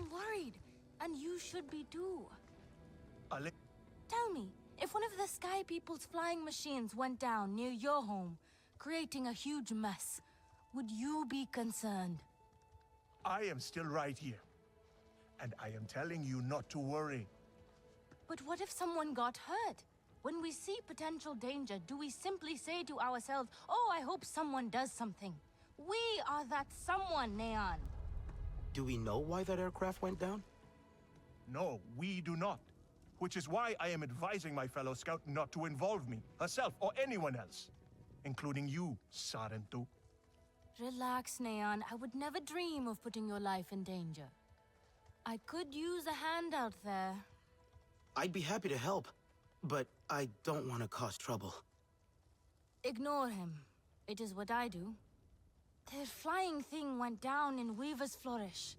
I'm worried, and you should be too. Ale... Tell me, if one of the Sky People's flying machines went down near your home, creating a huge mess, would you be concerned? I am still right here. And I am telling you not to worry. But what if someone got hurt? When we see potential danger, do we simply say to ourselves, oh, I hope someone does something? We are that someone, Neon. Do we know why that aircraft went down? No, we do not. Which is why I am advising my fellow scout not to involve me, herself, or anyone else. Including you, Sarentu. Relax, Neon. I would never dream of putting your life in danger. I could use a hand out there. I'd be happy to help, but I don't want to cause trouble. Ignore him. It is what I do. Their flying thing went down in Weaver's Flourish,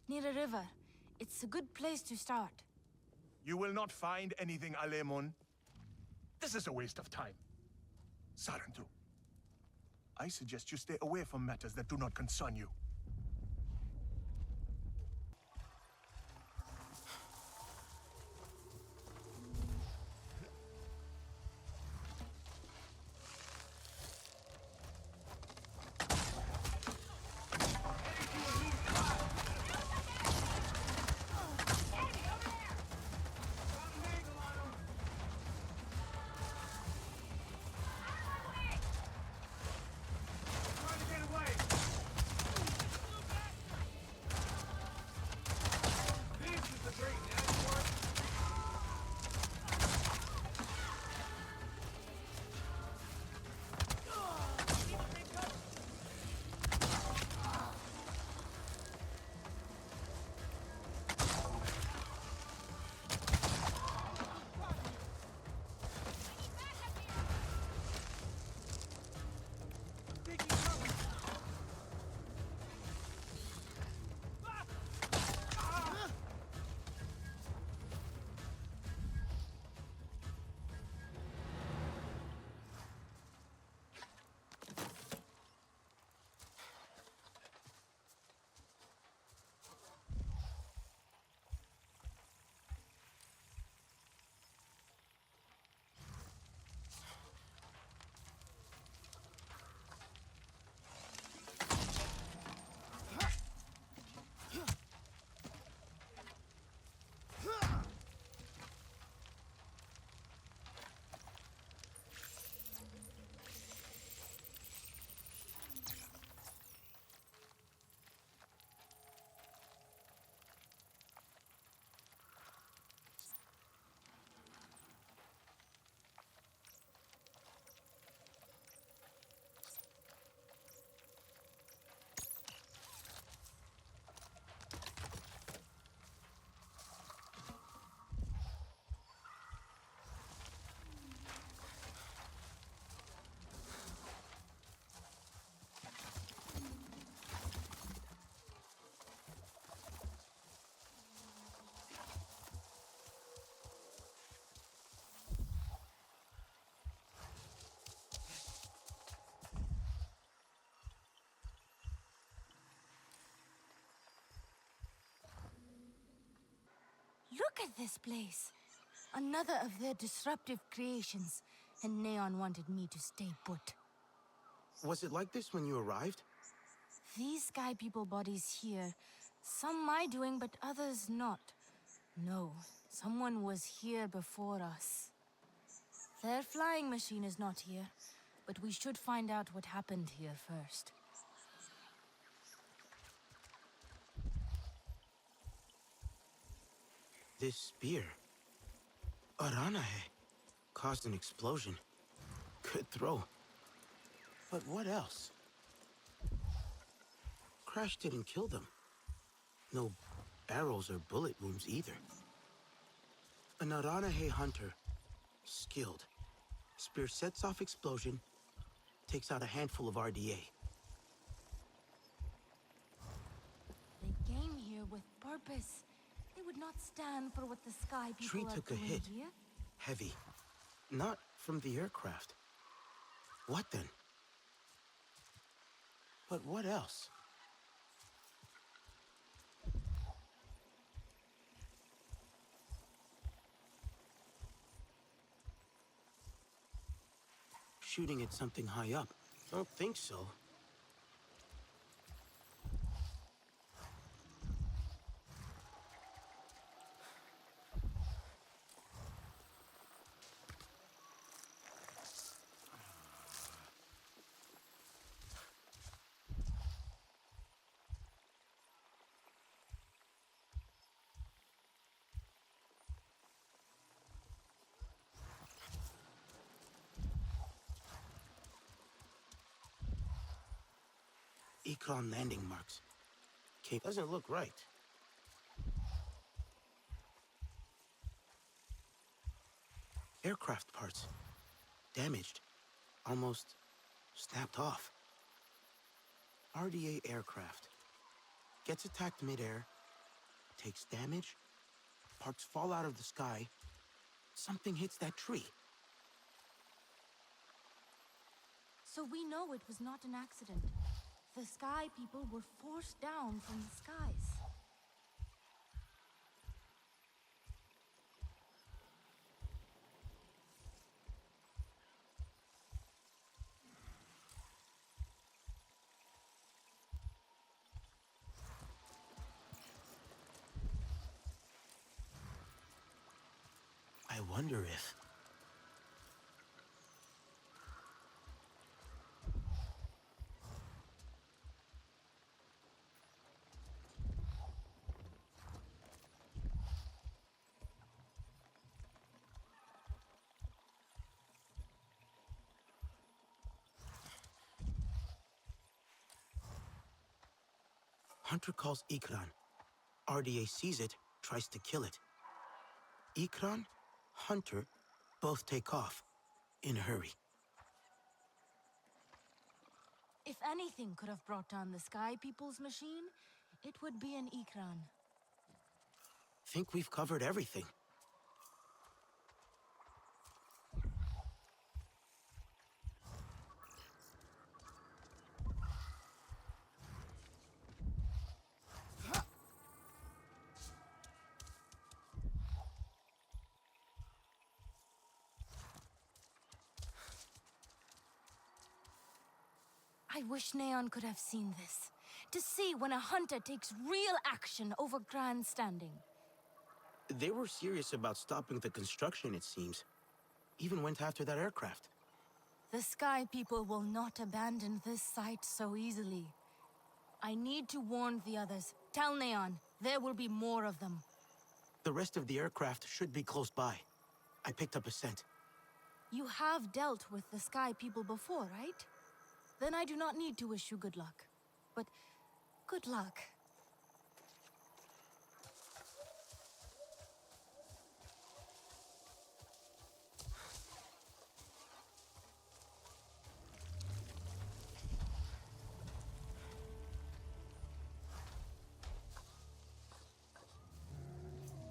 near a river. It's a good place to start. You will not find anything, Alemun. This is a waste of time. Sarentu, I suggest you stay away from matters that do not concern you. Look at this place. Another of their disruptive creations, and Neon wanted me to stay put. Was it like this when you arrived? These Sky People bodies here, some my doing, but others not. No, someone was here before us. Their flying machine is not here, but we should find out what happened here first. This spear, Aranahe, caused an explosion. Good throw. But what else? Crash didn't kill them. No arrows or bullet wounds either. An Aranahe hunter, skilled. Spear sets off explosion, takes out a handful of RDA. They came here with purpose. They would not stand for what the Sky People Tree are took a doing hit. here. Heavy. Not from the aircraft. What then? But what else? shooting at something high up. Don't think so. Ekron landing marks. Cape doesn't look right. Aircraft parts. Damaged. Almost snapped off. RDA aircraft. Gets attacked midair. Takes damage. Parts fall out of the sky. Something hits that tree. So we know it was not an accident. The Sky People were forced down from the skies. I wonder if... Hunter calls Ekron. RDA sees it, tries to kill it. Ekron, Hunter, both take off. In a hurry. If anything could have brought down the Sky People's machine, it would be an Ikran. Think we've covered everything. I wish Neon could have seen this. To see when a hunter takes real action over grandstanding. They were serious about stopping the construction, it seems. Even went after that aircraft. The Sky People will not abandon this site so easily. I need to warn the others. Tell Neon, there will be more of them. The rest of the aircraft should be close by. I picked up a scent. You have dealt with the Sky People before, right? Then I do not need to wish you good luck. But good luck.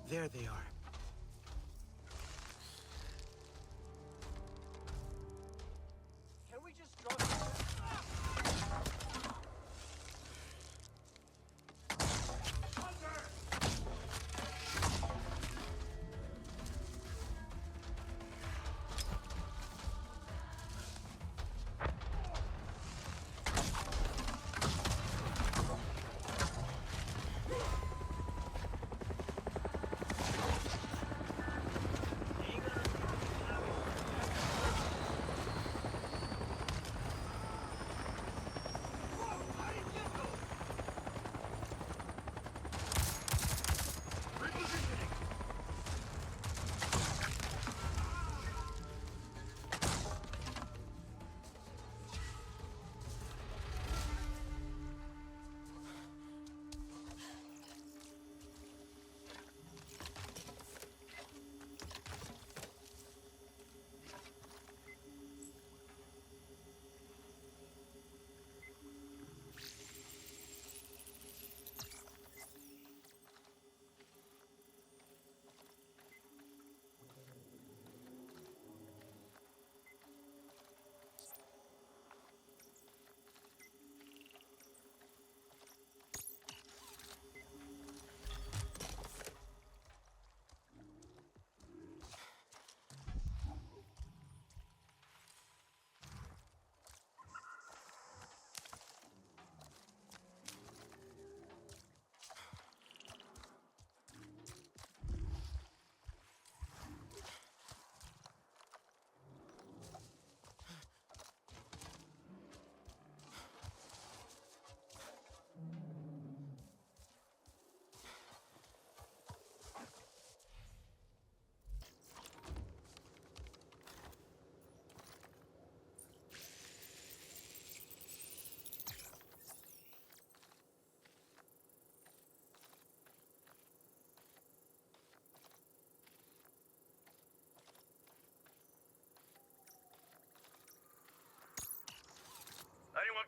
There they are. Can we just drop...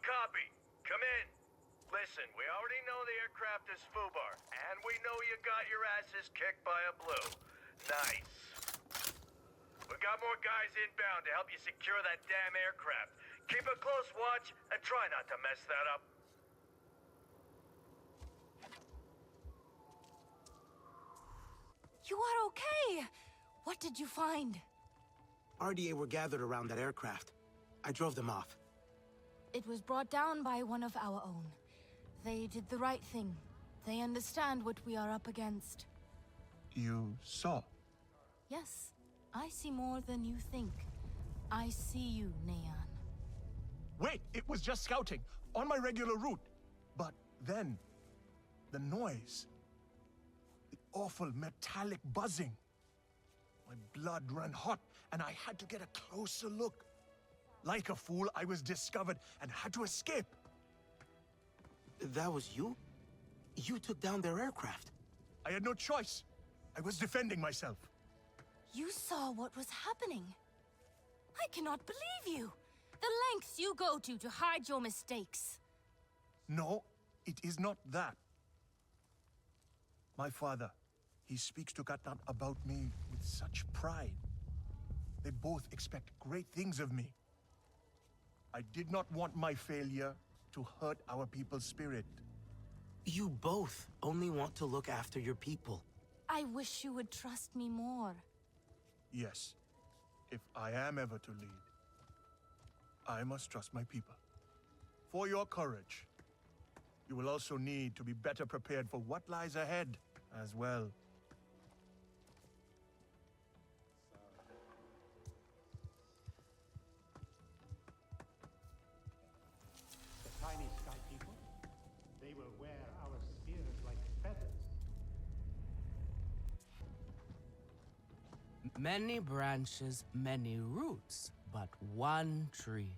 Copy. Come in. Listen, we already know the aircraft is FUBAR, and we know you got your asses kicked by a blue. Nice. We got more guys inbound to help you secure that damn aircraft. Keep a close watch and try not to mess that up. You are okay! What did you find? RDA were gathered around that aircraft. I drove them off. It was brought down by one of our own. They did the right thing. They understand what we are up against. You saw? Yes, I see more than you think. I see you, Neon. Wait, it was just scouting, on my regular route. But then, the noise. The awful metallic buzzing. My blood ran hot, and I had to get a closer look. Like a fool, I was discovered and had to escape. That was you? You took down their aircraft. I had no choice. I was defending myself. You saw what was happening. I cannot believe you. The lengths you go to hide your mistakes. No, it is not that. My father, he speaks to Katnat about me with such pride. They both expect great things of me. I did not want my failure to hurt our people's spirit. You both only want to look after your people. I wish you would trust me more. Yes, if I am ever to lead, I must trust my people. For your courage, you will also need to be better prepared for what lies ahead as well. The tiny sky people, they will wear our spears like feathers. Many branches, many roots, but one tree.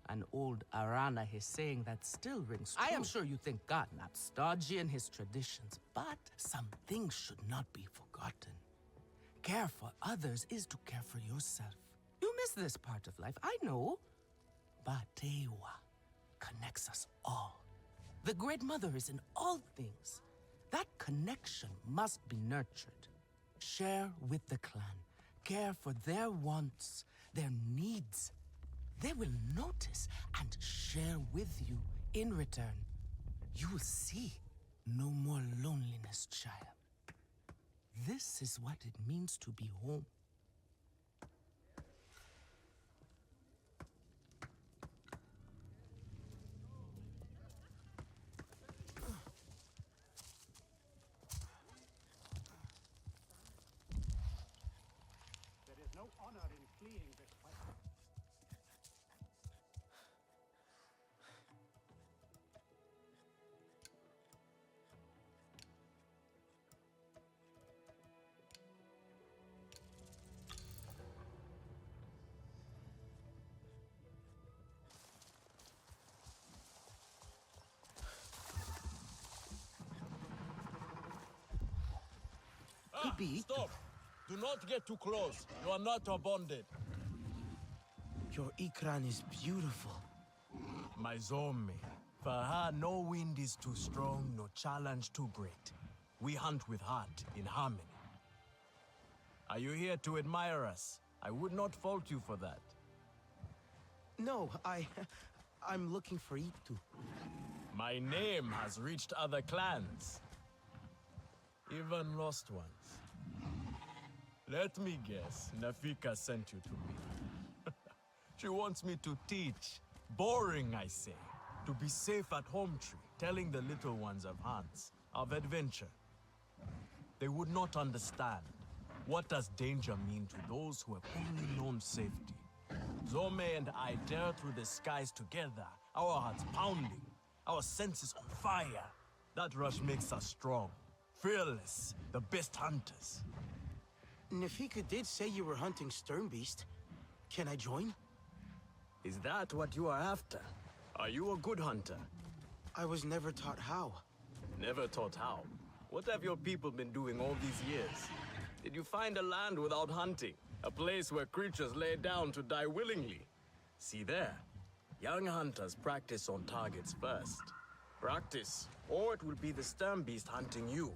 An old Arana is saying that still rings true. I am sure you think God not stodgy in his traditions, but some things should not be forgotten. Care for others is to care for yourself. You miss this part of life, I know. But Tewa connects us all. The Great Mother is in all things. That connection must be nurtured. Share with the clan. Care for their wants, their needs. They will notice and share with you in return. You will see no more loneliness, child. This is what it means to be home. There is no honor in fleeing this fight. Stop! Do not get too close. You are not bonded. Your Ikran is beautiful. My Zome. For her, no wind is too strong, no challenge too great. We hunt with heart, in harmony. Are you here to admire us? I would not fault you for that. No, I'm looking for Itu. My name has reached other clans. Even lost ones. Let me guess, Nafika sent you to me. She wants me to teach. Boring, I say. To be safe at home tree, telling the little ones of Hans, of adventure. They would not understand. What does danger mean to those who have only known safety? Zome and I dare through the skies together, our hearts pounding, our senses on fire. That rush makes us strong, fearless, the best hunters. Nafika did say you were hunting Sternbeast. Can I join? Is that what you are after? Are you a good hunter? I was never taught how. Never taught how. What have your people been doing all these years? Did you find a land without hunting? A place where creatures lay down to die willingly? See there. Young hunters practice on targets first. Practice, or it will be the stern beast hunting you.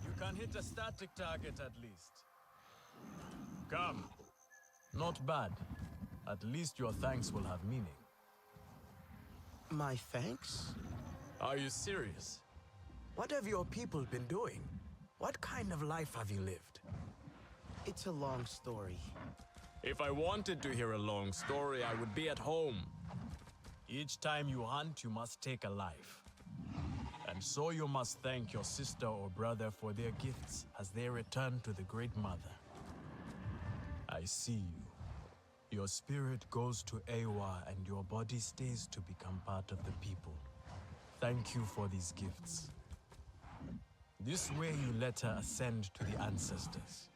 You can hit a static target at least. Come. Not bad. At least your thanks will have meaning. My thanks? Are you serious? What have your people been doing? What kind of life have you lived? It's a long story. If I wanted to hear a long story, I would be at home. Each time you hunt, you must take a life. And so you must thank your sister or brother for their gifts as they return to the Great Mother. I see you. Your spirit goes to Ewa and your body stays to become part of the people. Thank you for these gifts. This way you let her ascend to the ancestors.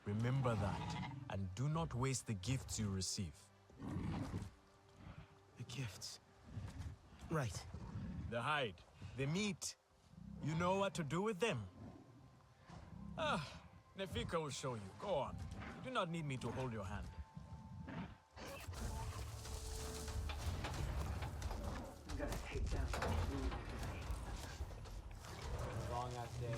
Remember that, and do not waste the gifts you receive. The gifts. Right. The hide, the meat. You know what to do with them. Nefika will show you. Go on. You do not need me to hold your hand. I'm gonna take down some food tonight. Long ass day.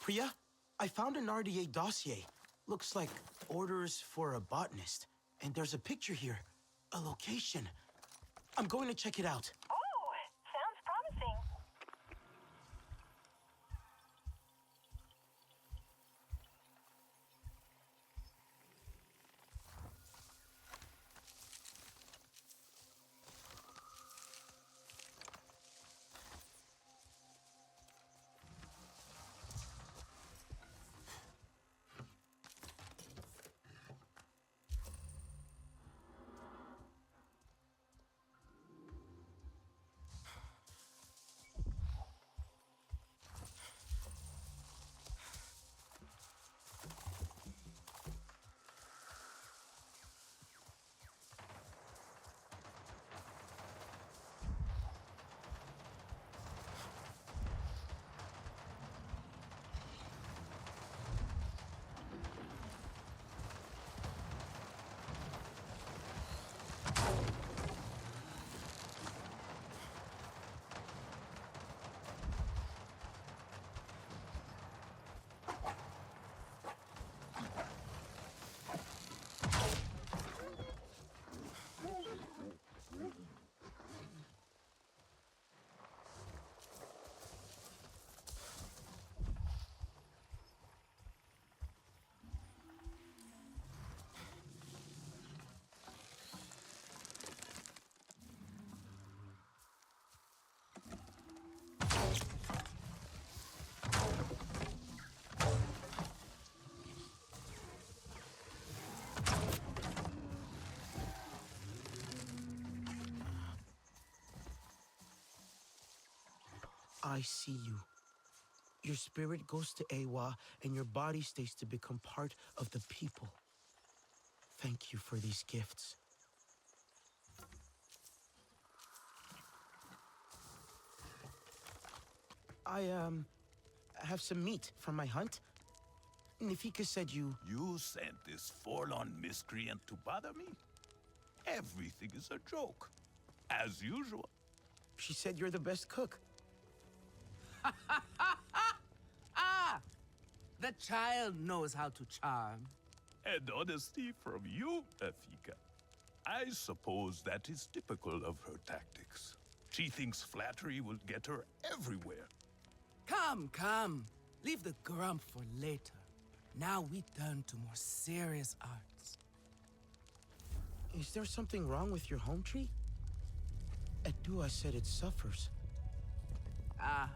Priya, I found an RDA dossier. Looks like orders for a botanist. And there's a picture here. A location. I'm going to check it out. Oh, sounds promising. I see you. Your spirit goes to Ewa, and your body stays to become part of the people. Thank you for these gifts. I have some meat from my hunt. Nifika said you... You sent this forlorn miscreant to bother me? Everything is a joke. As usual. She said you're the best cook. Ah! The child knows how to charm. And honesty from you, Afika. I suppose that is typical of her tactics. She thinks flattery will get her everywhere. Come, come. Leave the grump for later. Now we turn to more serious arts. Is there something wrong with your home tree? Edua said it suffers. Ah,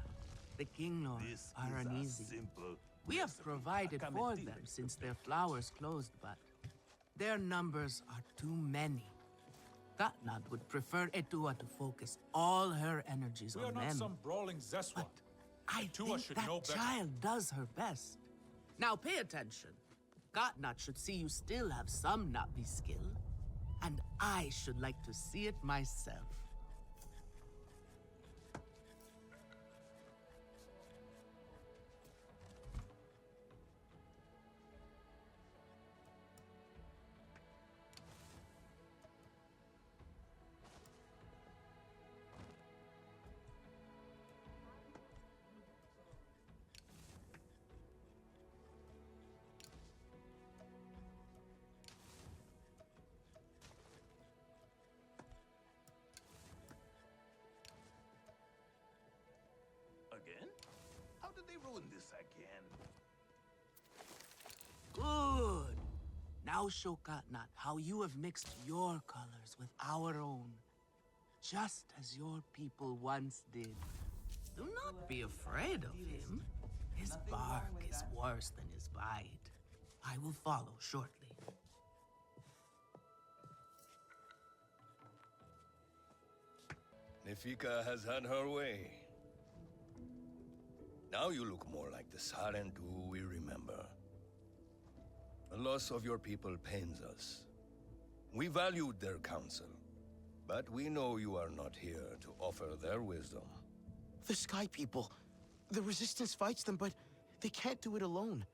the Kinglor This are is a uneasy. simple We have recipe. provided for them since their flowers closed, but their numbers are too many. Gatnad would prefer Etua to focus all her energies We on are not them. some brawling Zeswa. But I Tua think should that know better. child does her best. Now pay attention. Gatnat should see you still have some Navi skill, and I should like to see it myself. Again? How did they ruin this again? Good. Now show Katnat how you have mixed your colors with our own, just as your people once did. Do not be afraid of him. His bark is worse than his bite. I will follow shortly. Nifika has had her way. Now you look more like the Sarentu we remember. The loss of your people pains us. We valued their counsel, but we know you are not here to offer their wisdom. The Sky People. The Resistance fights them, but they can't do it alone.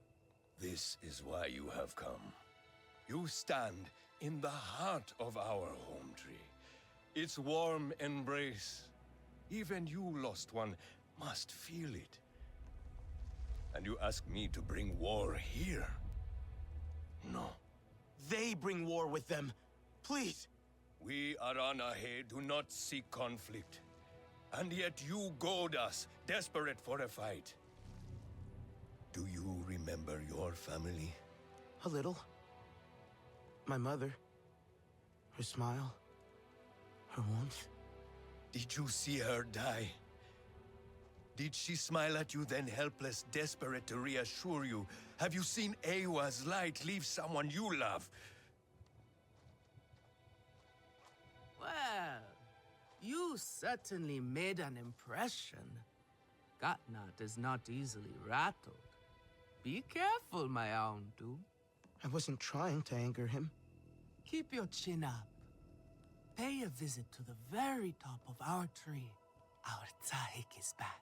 This is why you have come. You stand in the heart of our home tree. Its warm embrace. Even you, lost one, must feel it. And you ask me to bring war here? No. They bring war with them. Please. We Aranahe do not seek conflict. And yet you goad us, desperate for a fight. Do you remember your family? A little. My mother. Her smile. Her warmth. Did you see her die? Did she smile at you then, helpless, desperate to reassure you? Have you seen Ewa's light leave someone you love? Well, you certainly made an impression. Gatnat is not easily rattled. Be careful, my Auntu. I wasn't trying to anger him. Keep your chin up. Pay a visit to the very top of our tree. Our Tsahik is back.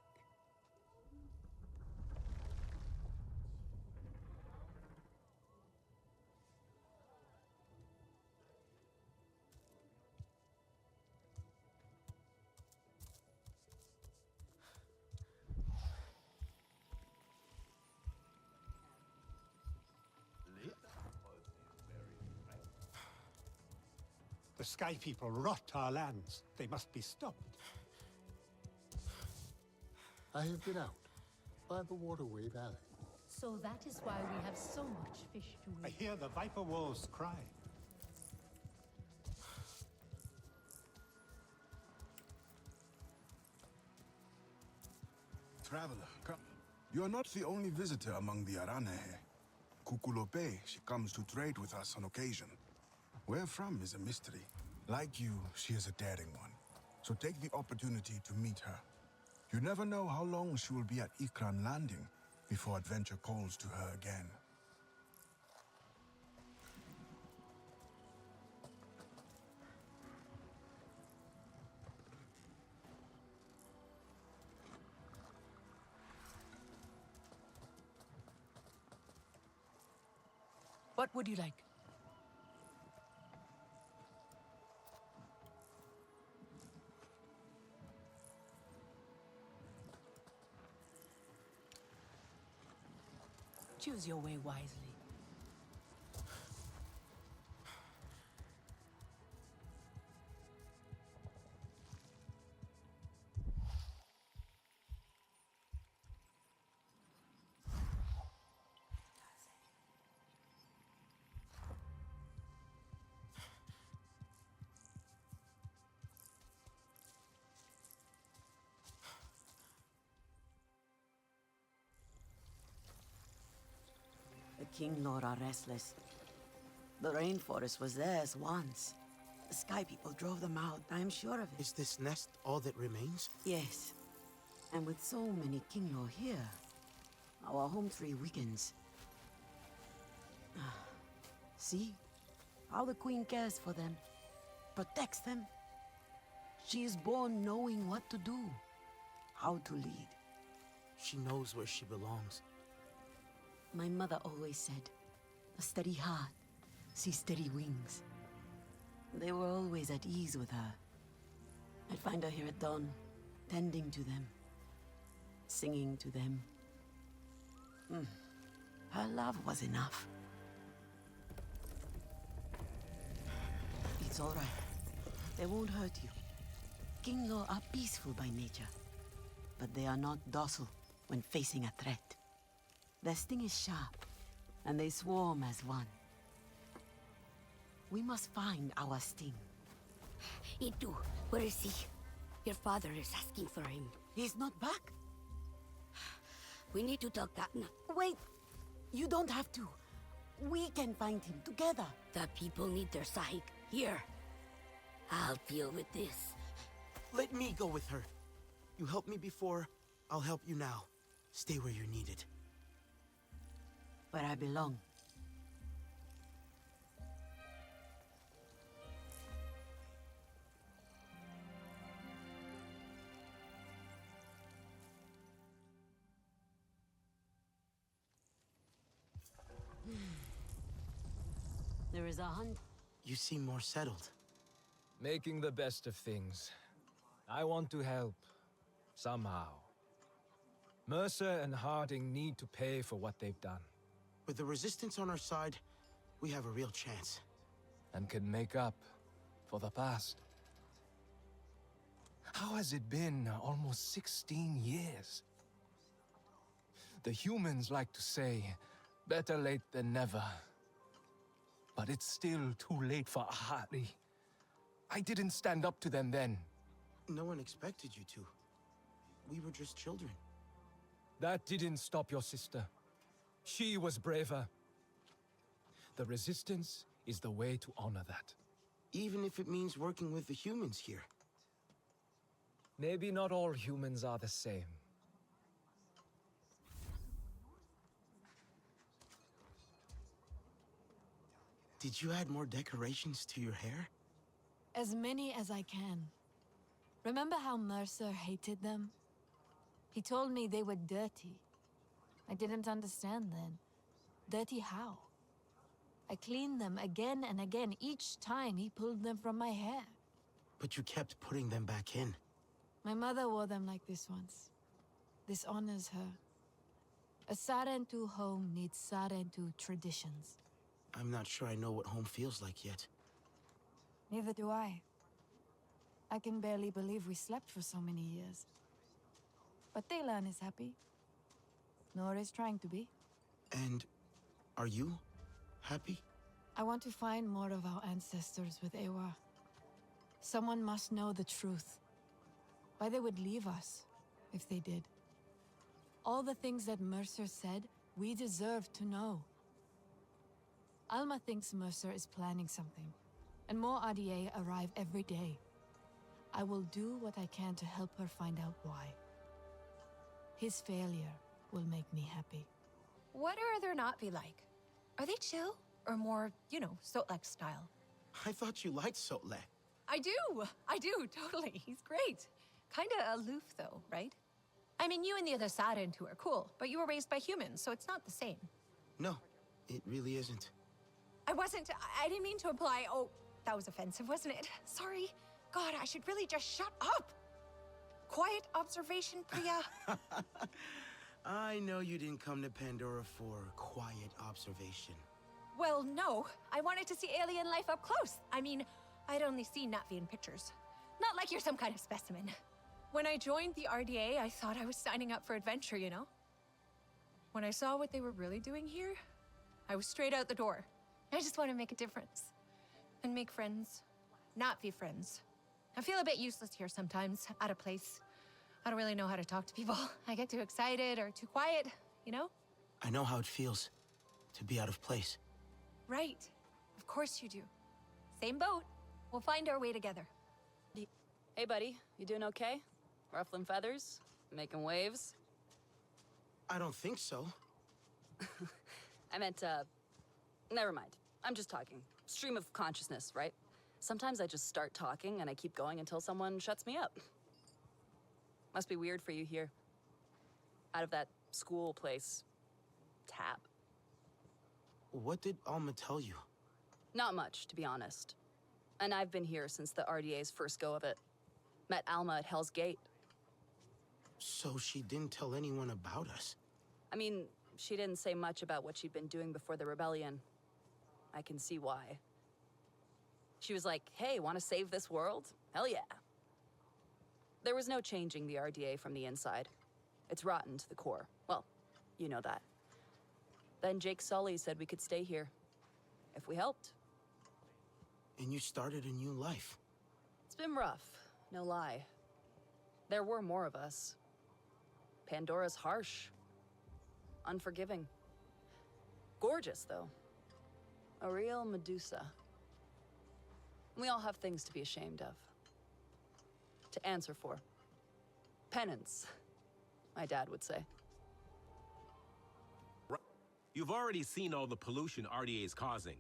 The Sky People rot our lands. They must be stopped. I have been out by the Waterway Valley. So that is why we have so much fish to I eat. hear the Viper Wolves cry. Traveler, come. You are not the only visitor among the Aranehe. Kukulope, she comes to trade with us on occasion. Where from is a mystery. Like you, she is a daring one. So take the opportunity to meet her. You never know how long she will be at Ikran Landing before adventure calls to her again. What would you like? Choose your way wisely. The King Lord are restless. The rainforest was theirs once. The Sky People drove them out, I am sure of it. Is this nest all that remains? Yes. And with so many King Lord here, our home tree weakens. See? How the Queen cares for them. Protects them. She is born knowing what to do. How to lead. She knows where she belongs. My mother always said, a steady heart sees steady wings. They were always at ease with her. I'd find her here at dawn, tending to them, singing to them. Her love was enough. It's all right. They won't hurt you. Kinglo are peaceful by nature, but they are not docile when facing a threat. Their sting is sharp, and they swarm as one. We must find our sting. Itu, where is he? Your father is asking for him. He's not back. We need to talk Gatna. Wait! You don't have to. We can find him together. The people need their Sahik here. I'll deal with this. Let me go with her. You helped me before, I'll help you now. Stay where you're needed. Where I belong. There is a hunt. You seem more settled. Making the best of things. I want to help. Somehow. Mercer and Harding need to pay for what they've done. With the Resistance on our side, we have a real chance. And can make up for the past. How has it been almost 16 years? The humans like to say, better late than never. But it's still too late for Ahari. I didn't stand up to them then. No one expected you to. We were just children. That didn't stop your sister. She was braver. The Resistance is the way to honor that. Even if it means working with the humans here. Maybe not all humans are the same. Did you add more decorations to your hair? As many as I can. Remember how Mercer hated them? He told me they were dirty. I didn't understand then. Dirty how? I cleaned them again and again each time he pulled them from my hair. But you kept putting them back in. My mother wore them like this once. This honors her. A Sarentu home needs Sarentu traditions. I'm not sure I know what home feels like yet. Neither do I. I can barely believe we slept for so many years. But Taylan is happy. Nor is trying to be. And are you happy? I want to find more of our ancestors with Ewa. Someone must know the truth. Why they would leave us, if they did. All the things that Mercer said, we deserve to know. Alma thinks Mercer is planning something, and more RDA arrive every day. I will do what I can to help her find out why. His failure will make me happy. What are there not be like? Are they chill? Or more, you know, Sotlek style? I thought you liked Sotlek. I do, totally. He's great. Kinda aloof though, right? I mean, you and the other Sarentu are cool, but you were raised by humans, so it's not the same. No, it really isn't. I didn't mean to imply, oh, that was offensive, wasn't it? Sorry. God, I should really just shut up. Quiet observation, Priya. I know you didn't come to Pandora for quiet observation. Well, no. I wanted to see alien life up close. I mean, I'd only seen Natvi in pictures. Not like you're some kind of specimen. When I joined the RDA, I thought I was signing up for adventure, you know? When I saw what they were really doing here, I was straight out the door. I just want to make a difference. And make friends. Not be friends. I feel a bit useless here sometimes, out of place. I don't really know how to talk to people. I get too excited or too quiet, you know? I know how it feels to be out of place. Right. Of course you do. Same boat. We'll find our way together. Hey, buddy. You doing okay? Ruffling feathers? Making waves? I don't think so. I meant, never mind. I'm just talking. Stream of consciousness, right? Sometimes I just start talking and I keep going until someone shuts me up. Must be weird for you here. Out of that school place. Tap. What did Alma tell you? Not much, to be honest. And I've been here since the RDA's first go of it. Met Alma at Hell's Gate. So she didn't tell anyone about us? I mean, she didn't say much about what she'd been doing before the rebellion. I can see why. She was like, hey, want to save this world? Hell yeah. There was no changing the RDA from the inside. It's rotten to the core. Well, you know that. Then Jake Sully said we could stay here. If we helped. And you started a new life. It's been rough, no lie. There were more of us. Pandora's harsh. Unforgiving. Gorgeous, though. A real Medusa. We all have things to be ashamed of. To answer for. Penance, my dad would say. You've already seen all the pollution RDA is causing.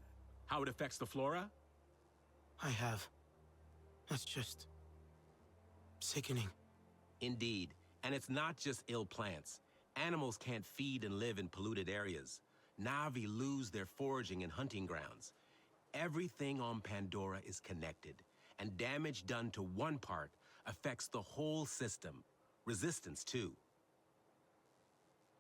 How it affects the flora? I have. That's just... sickening. Indeed. And it's not just ill plants. Animals can't feed and live in polluted areas. Na'vi lose their foraging and hunting grounds. Everything on Pandora is connected, and damage done to one part affects the whole system. Resistance, too.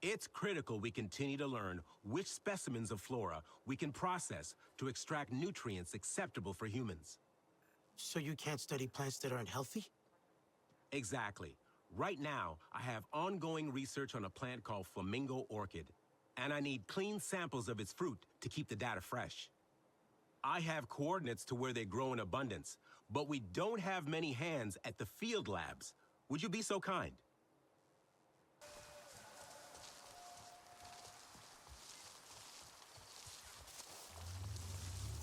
It's critical we continue to learn which specimens of flora we can process to extract nutrients acceptable for humans. So you can't study plants that aren't healthy? Exactly. Right now, I have ongoing research on a plant called flamingo orchid, and I need clean samples of its fruit to keep the data fresh. I have coordinates to where they grow in abundance, but we don't have many hands at the field labs. Would you be so kind?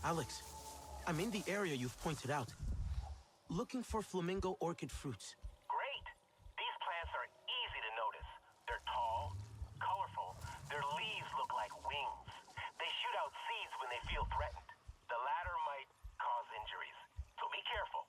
Alex, I'm in the area you've pointed out, looking for flamingo orchid fruits. Great! These plants are easy to notice. They're tall, colorful, their leaves look like wings. They shoot out seeds when they feel threatened. The latter might cause injuries, so be careful.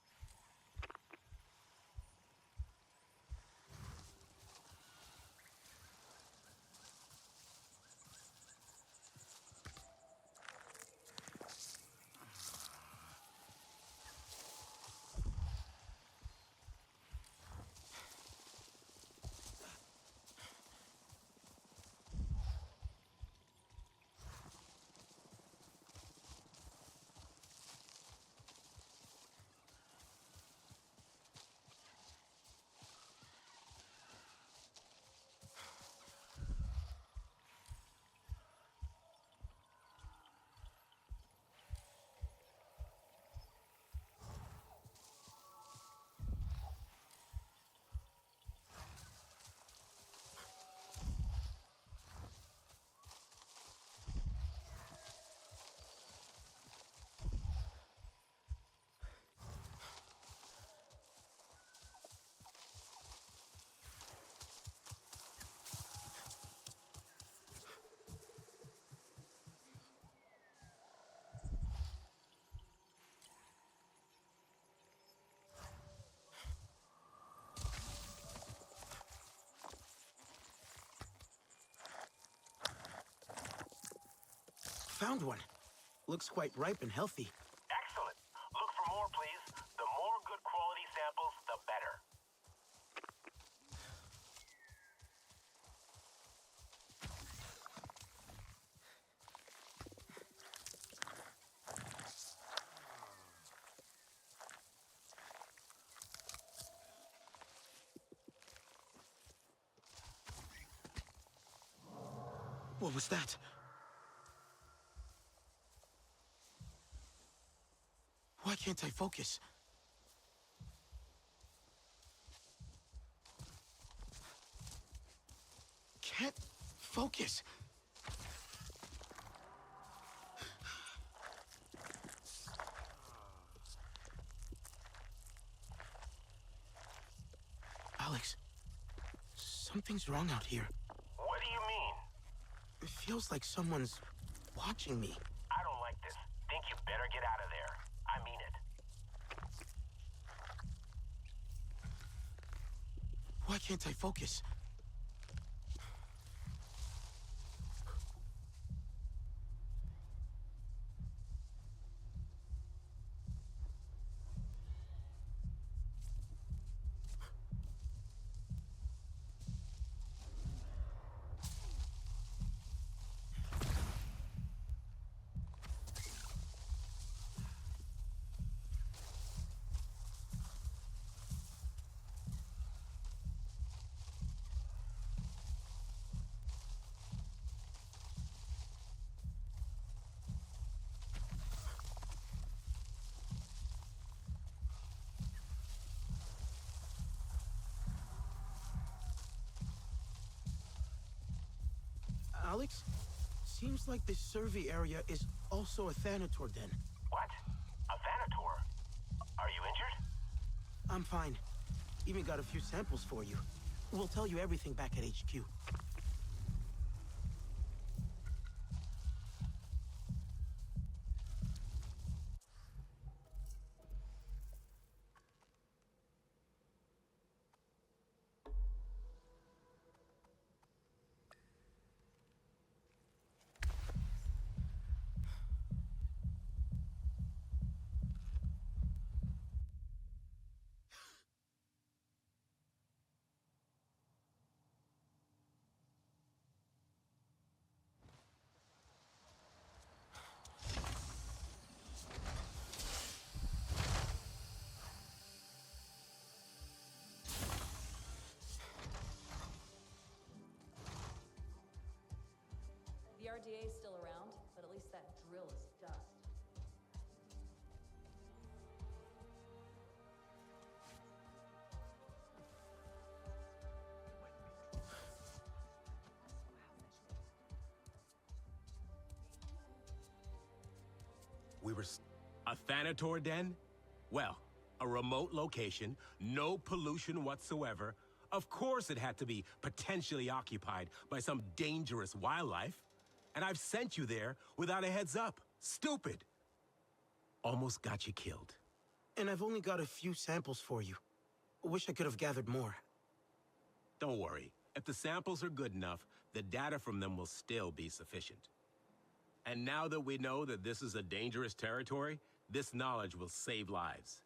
Found one. Looks quite ripe and healthy. Excellent. Look for more, please. The more good quality samples, the better. What was that? Why can't I focus? Can't focus. Alex, something's wrong out here. What do you mean? It feels like someone's watching me. I don't like this. Think you better get out of there. I mean it. Why can't I focus? Alex, seems like this survey area is also a Thanator den. What? A Thanator? Are you injured? I'm fine. Even got a few samples for you. We'll tell you everything back at HQ. We were a Thanator den? Well, a remote location, no pollution whatsoever. Of course it had to be potentially occupied by some dangerous wildlife. And I've sent you there without a heads up. Stupid. Almost got you killed. And I've only got a few samples for you. Wish I could have gathered more. Don't worry. If the samples are good enough, the data from them will still be sufficient. And now that we know that this is a dangerous territory, this knowledge will save lives.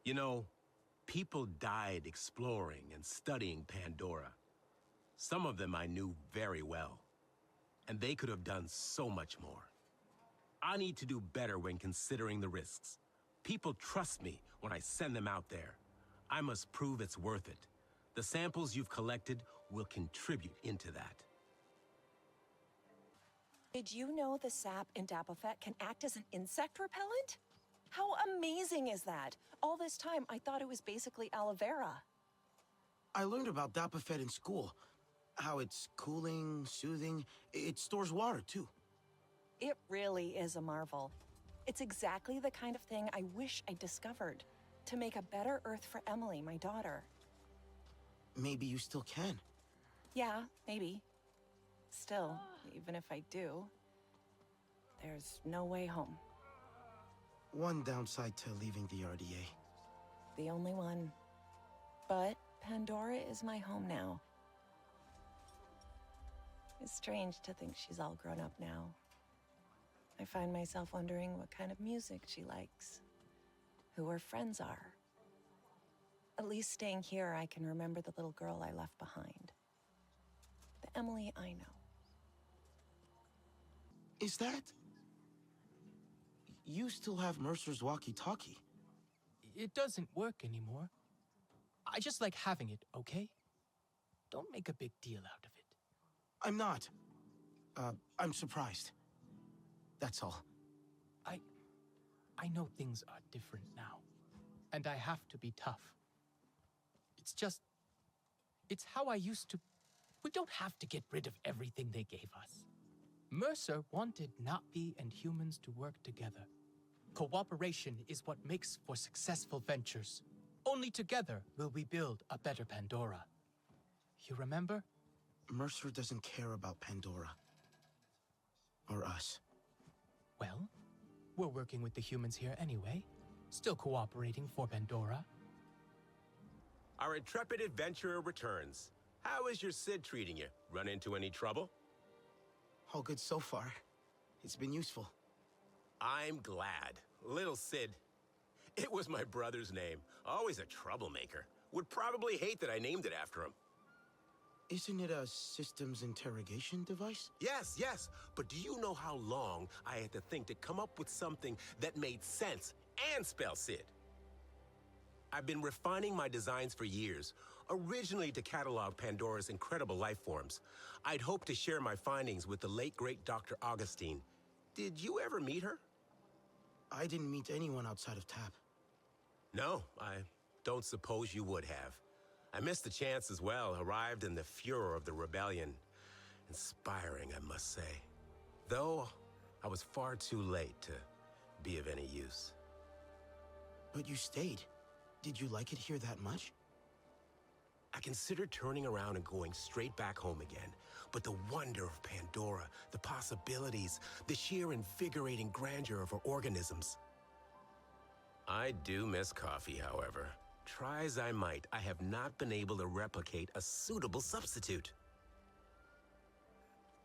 You know, people died exploring and studying Pandora. Some of them I knew very well. And they could have done so much more. I need to do better when considering the risks. People trust me when I send them out there. I must prove it's worth it. The samples you've collected will contribute into that. Did you know the sap in Dapofet can act as an insect repellent? How amazing is that? All this time, I thought it was basically aloe vera. I learned about Dapofet in school. How it's cooling, soothing. It stores water, too. It really is a marvel. It's exactly the kind of thing I wish I discovered to make a better Earth for Emily, my daughter. Maybe you still can. Yeah, maybe. Still, even if I do, there's no way home. One downside to leaving the RDA. The only one. But Pandora is my home now. It's strange to think she's all grown up now. I find myself wondering what kind of music she likes, who her friends are. At least staying here, I can remember the little girl I left behind. The Emily I know. Is that... You still have Mercer's walkie-talkie? It doesn't work anymore. I just like having it, okay? Don't make a big deal out of it. I'm not. I'm surprised. That's all. I know things are different now, and I have to be tough. It's how I used to... We don't have to get rid of everything they gave us. Mercer wanted Navi and humans to work together. Cooperation is what makes for successful ventures. Only together will we build a better Pandora. You remember? Mercer doesn't care about Pandora. Or us. Well, we're working with the humans here anyway. Still cooperating for Pandora. Our intrepid adventurer returns. How is your Sid treating you? Run into any trouble? All good so far. It's been useful. I'm glad. Little Sid. It was my brother's name. Always a troublemaker. Would probably hate that I named it after him. Isn't it a systems interrogation device? Yes. But do you know how long I had to think to come up with something that made sense and spell Sid? I've been refining my designs for years, originally to catalog Pandora's incredible life forms. I'd hoped to share my findings with the late, great Dr. Augustine. Did you ever meet her? I didn't meet anyone outside of TAP. No, I don't suppose you would have. I missed the chance as well, arrived in the furor of the rebellion. Inspiring, I must say. Though, I was far too late to be of any use. But you stayed. Did you like it here that much? I considered turning around and going straight back home again. But the wonder of Pandora, the possibilities, the sheer invigorating grandeur of her organisms. I do miss coffee, however. Try as I might, I have not been able to replicate a suitable substitute.